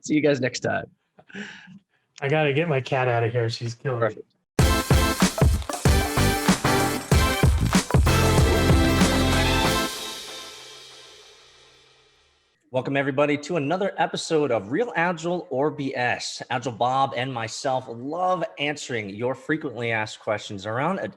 See you guys next time. I got to get my cat out of here. She's killing me. Perfect. Welcome everybody to another episode of Real Agile or BS. Agile Bob and myself love answering your frequently asked questions around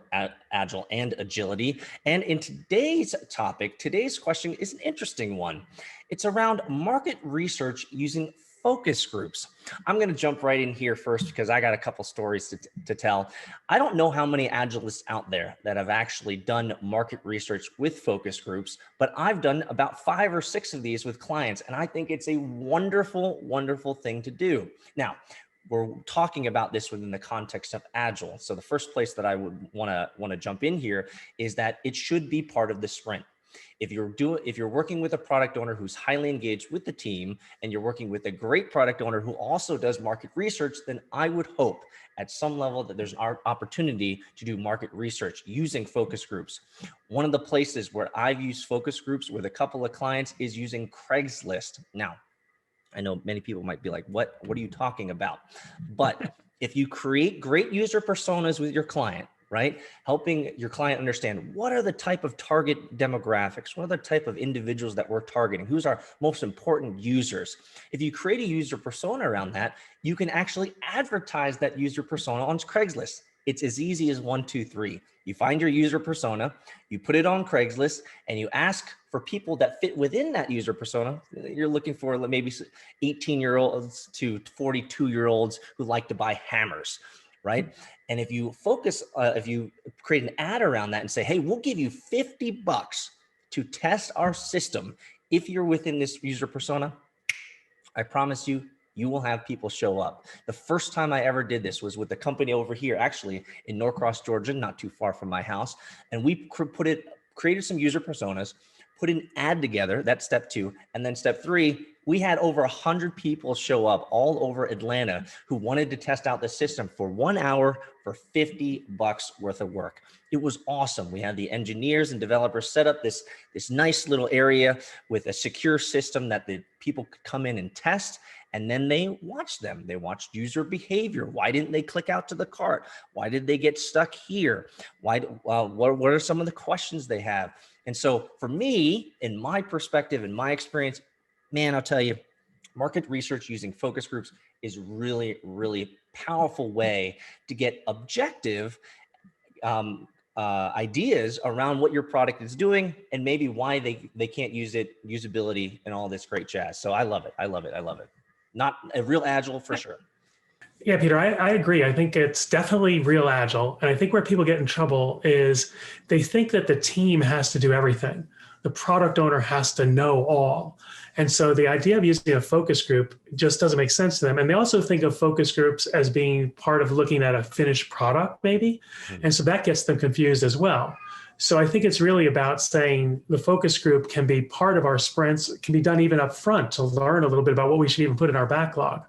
Agile and agility. And in today's topic, today's question is an interesting one. It's around market research using focus groups. I'm going to jump right in here first because I got a couple stories to tell. I don't know how many Agilists out there that have actually done market research with focus groups, but I've done about 5 or 6 of these with clients, and I think it's a wonderful, wonderful thing to do. Now, we're talking about this within the context of Agile. So the first place that I would want to jump in here is that it should be part of the sprint. If you're working with a product owner who's highly engaged with the team and you're working with a great product owner who also does market research, then I would hope at some level that there's an opportunity to do market research using focus groups. One of the places where I've used focus groups with a couple of clients is using Craigslist. Now, I know many people might be like, what are you talking about? But if you create great user personas with your client, right? Helping your client understand what are the type of target demographics, what are the type of individuals that we're targeting, who's our most important users. If you create a user persona around that, you can actually advertise that user persona on Craigslist. It's as easy as 1, 2, 3. You find your user persona, you put it on Craigslist, and you ask for people that fit within that user persona. You're looking for maybe 18-year-olds to 42-year-olds who like to buy hammers, right? And if you focus, if you create an ad around that and say, hey, we'll give you $50 to test our system if you're within this user persona, I promise you, you will have people show up. The first time I ever did this was with the company over here, actually in Norcross, Georgia, not too far from my house. And we created some user personas, put an ad together, that's step 2. And then step 3, we had over 100 people show up all over Atlanta who wanted to test out the system for 1 hour for $50 worth of work. It was awesome. We had the engineers and developers set up this nice little area with a secure system that the people could come in and test. And then they watched them. They watched user behavior. Why didn't they click out to the cart? Why did they get stuck here? What are some of the questions they have? And so for me, in my perspective, in my experience, man, I'll tell you, market research using focus groups is really, really powerful way to get objective ideas around what your product is doing and maybe why they can't use it, usability and all this great jazz. So I love it. I love it. I love it. Not a real Agile for sure. Yeah, Peter, I agree. I think it's definitely real Agile. And I think where people get in trouble is they think that the team has to do everything. The product owner has to know all. And so the idea of using a focus group just doesn't make sense to them. And they also think of focus groups as being part of looking at a finished product, maybe. Mm-hmm. And so that gets them confused as well. So I think it's really about saying the focus group can be part of our sprints, can be done even up front to learn a little bit about what we should even put in our backlog.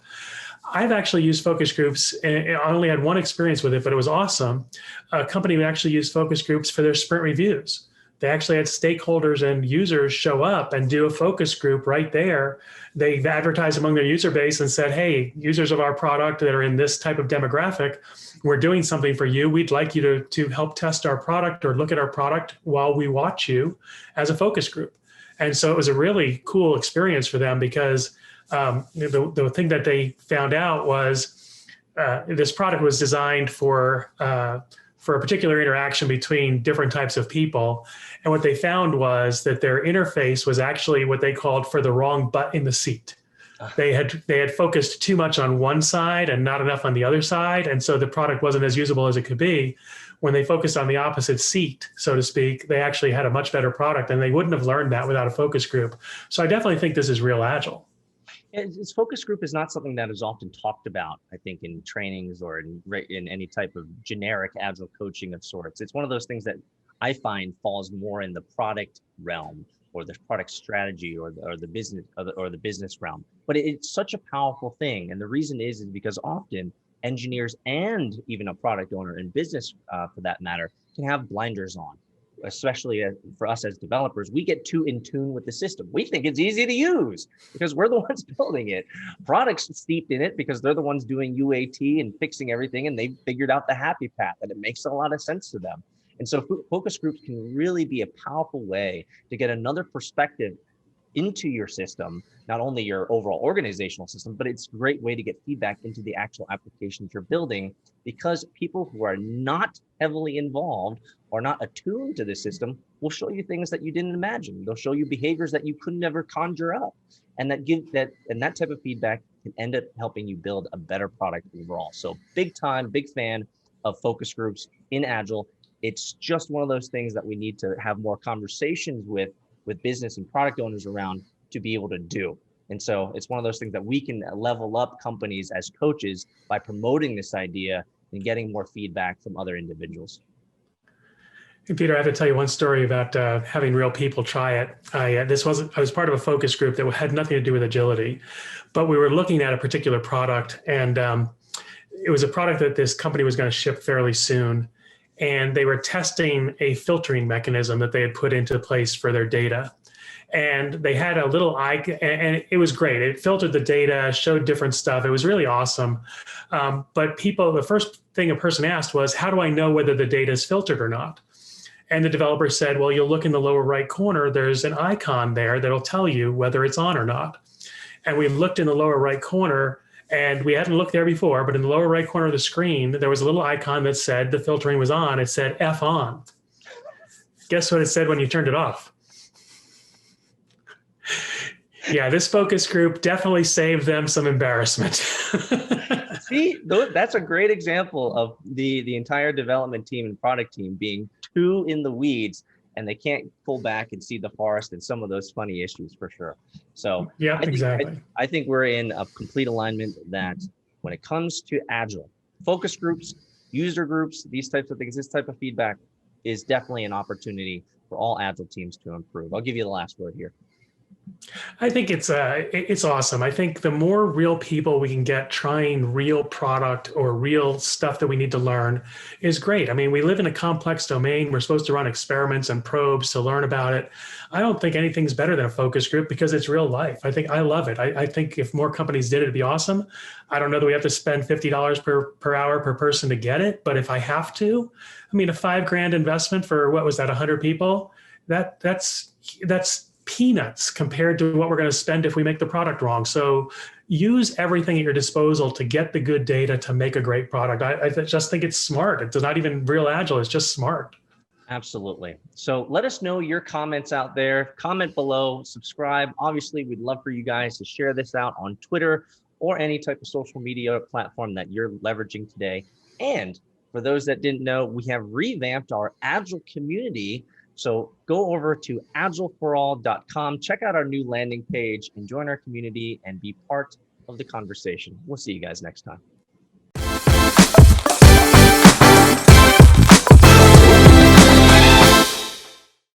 I've actually used focus groups, and I only had one experience with it, but it was awesome. A company actually used focus groups for their sprint reviews. They actually had stakeholders and users show up and do a focus group right there. They advertised among their user base and said, hey, users of our product that are in this type of demographic, we're doing something for you. We'd like you to help test our product or look at our product while we watch you as a focus group. And so it was a really cool experience for them because the thing that they found out was this product was designed for a particular interaction between different types of people. And what they found was that their interface was actually what they called for the wrong butt in the seat. They had focused too much on one side and not enough on the other side. And so the product wasn't as usable as it could be. When they focused on the opposite seat, so to speak, they actually had a much better product, and they wouldn't have learned that without a focus group. So I definitely think this is real Agile. This focus group is not something that is often talked about, I think, in trainings or in any type of generic Agile coaching of sorts. It's one of those things that I find falls more in the product realm or the product strategy or the business realm. But it's such a powerful thing. And the reason is because often engineers and even a product owner in business, for that matter, can have blinders on. especially for us as developers, we get too in tune with the system. We think it's easy to use because we're the ones building it. Products steeped in it because they're the ones doing UAT and fixing everything, and they figured out the happy path, and it makes a lot of sense to them. And so focus groups can really be a powerful way to get another perspective into your system, not only your overall organizational system, but it's a great way to get feedback into the actual applications you're building, because people who are not heavily involved or not attuned to the system will show you things that you didn't imagine. They'll show you behaviors that you could never conjure up. And that type of feedback can end up helping you build a better product overall. So big fan of focus groups in Agile. It's just one of those things that we need to have more conversations with business and product owners around to be able to do. And so it's one of those things that we can level up companies as coaches by promoting this idea and getting more feedback from other individuals. Hey, Peter, I have to tell you one story about having real people try it. I was part of a focus group that had nothing to do with agility, but we were looking at a particular product, and it was a product that this company was going to ship fairly soon. And they were testing a filtering mechanism that they had put into place for their data. And they had a little icon, and it was great. It filtered the data, showed different stuff. It was really awesome. But the first thing a person asked was, how do I know whether the data is filtered or not? And the developer said, well, you'll look in the lower right corner. There's an icon there that'll tell you whether it's on or not. And we looked in the lower right corner, and we hadn't looked there before, but in the lower right corner of the screen, there was a little icon that said the filtering was on. It said F on. Guess what it said when you turned it off? Yeah, this focus group definitely saved them some embarrassment. See, that's a great example of the entire development team and product team being too in the weeds, and they can't pull back and see the forest and some of those funny issues for sure. So yeah, exactly. I think we're in a complete alignment that when it comes to Agile, focus groups, user groups, these types of things, this type of feedback is definitely an opportunity for all Agile teams to improve. I'll give you the last word here. I think it's awesome. I think the more real people we can get trying real product or real stuff that we need to learn is great. I mean, we live in a complex domain. We're supposed to run experiments and probes to learn about it. I don't think anything's better than a focus group because it's real life. I love it. I think if more companies did it, it'd be awesome. I don't know that we have to spend $50 per hour per person to get it, but if I have to, I mean, a $5,000 investment for what was that, 100 people? That's peanuts compared to what we're going to spend if we make the product wrong. So use everything at your disposal to get the good data to make a great product. I just think it's smart. It's not even real Agile. It's just smart. Absolutely. So let us know your comments out there. Comment below, subscribe. Obviously, we'd love for you guys to share this out on Twitter or any type of social media platform that you're leveraging today. And for those that didn't know, we have revamped our Agile community. So go over to agileforall.com, check out our new landing page, and join our community and be part of the conversation. We'll see you guys next time.